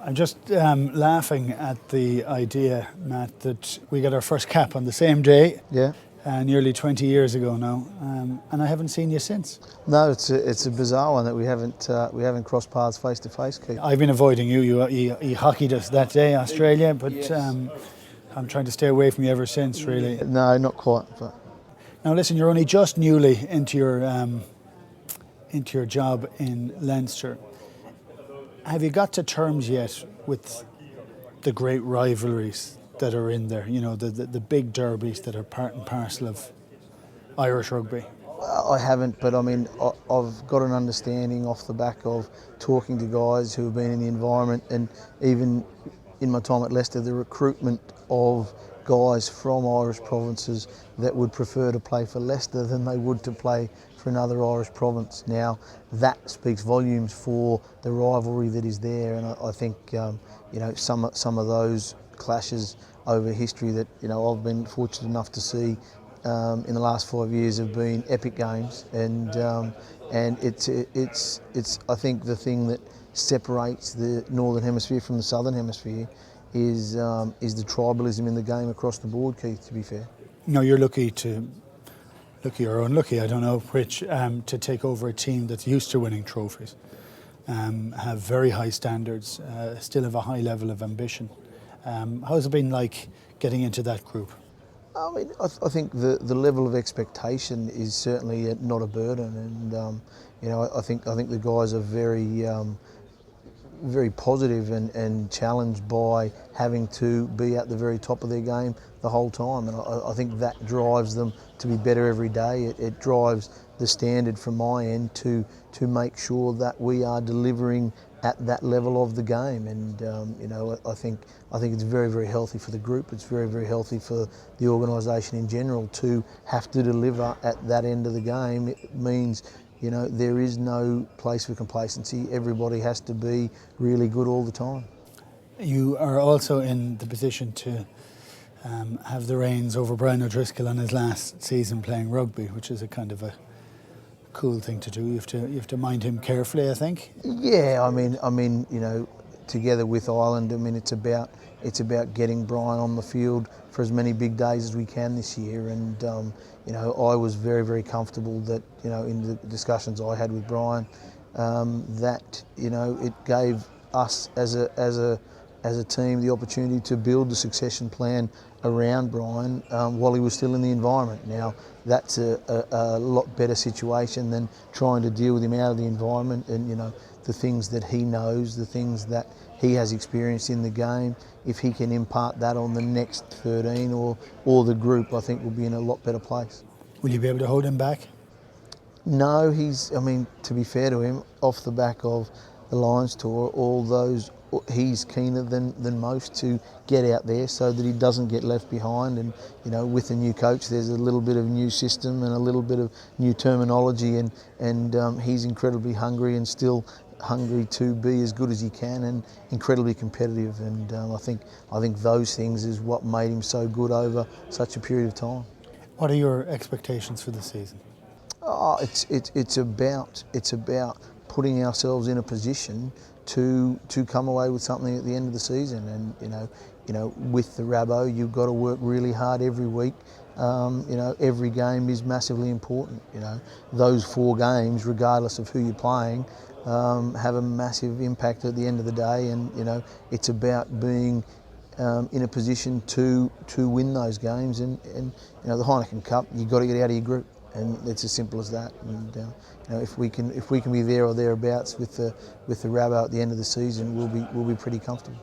I'm just laughing at the idea, Matt, that we got our first cap on the same day. Yeah. Nearly 20 years ago now, and I haven't seen you since. No, it's a bizarre one that we haven't crossed paths face to face, Keith. I've been avoiding you. You hockeyed us that day, Australia, but Yes. I'm trying to stay away from you ever since, really. No, not quite. But Now, listen, you're only just newly into your job in Leinster. Have you got to terms yet with the great rivalries that are in there? You know, the big derbies that are part and parcel of Irish rugby. I haven't, but I mean, I've got an understanding off the back of talking to guys who have been in the environment, and even in my time at Leicester, the recruitment of guys from Irish provinces that would prefer to play for Leicester than they would to play for another Irish province. Now, that speaks volumes for the rivalry that is there, and I think some of those clashes over history that I've been fortunate enough to see in the last 5 years have been epic games, and it's I think the thing that separates the Northern Hemisphere from the Southern Hemisphere is the tribalism in the game across the board, Keith, to be fair. No, you're lucky or unlucky, I don't know which, to take over a team that's used to winning trophies, have very high standards, still have a high level of ambition. How's it been like getting into that group? I mean, I think the level of expectation is certainly not a burden, and I think the guys are very positive and challenged by having to be at the very top of their game the whole time, and I think that drives them to be better every day. It drives the standard from my end to make sure that we are delivering at that level of the game, and I think it's very, very healthy for the group. It's very, very healthy for the organisation in general to have to deliver at that end of the game. It means there is no place for complacency. Everybody has to be really good all the time. You are also in the position to have the reins over Brian O'Driscoll on his last season playing rugby, which is a kind of a cool thing to do. You have to mind him carefully, I think. Yeah, I mean, together with Ireland, I mean, it's about getting Brian on the field for as many big days as we can this year, and I was very, very comfortable that in the discussions I had with Brian, that it gave us as a team the opportunity to build the succession plan around Brian while he was still in the environment. Now, that's a lot better situation than trying to deal with him out of the environment, and the things that he knows, the things that he has experienced in the game. If he can impart that on the next 13 or the group, I think we'll be in a lot better place. Will you be able to hold him back? No, to be fair to him, off the back of the Lions tour, he's keener than most to get out there so that he doesn't get left behind. And with a new coach, there's a little bit of new system and a little bit of new terminology, and he's incredibly hungry and still hungry to be as good as he can and incredibly competitive. And I think those things is what made him so good over such a period of time. What are your expectations for the season? Oh, it's about putting ourselves in a position to come away with something at the end of the season, and with the Rabo, you've got to work really hard every week. Every game is massively important. Those 4 games, regardless of who you're playing, have a massive impact at the end of the day, and it's about being in a position to win those games, and the Heineken Cup, you've got to get out of your group, and it's as simple as that. And if we can be there or thereabouts with the Rabo at the end of the season, we'll be pretty comfortable.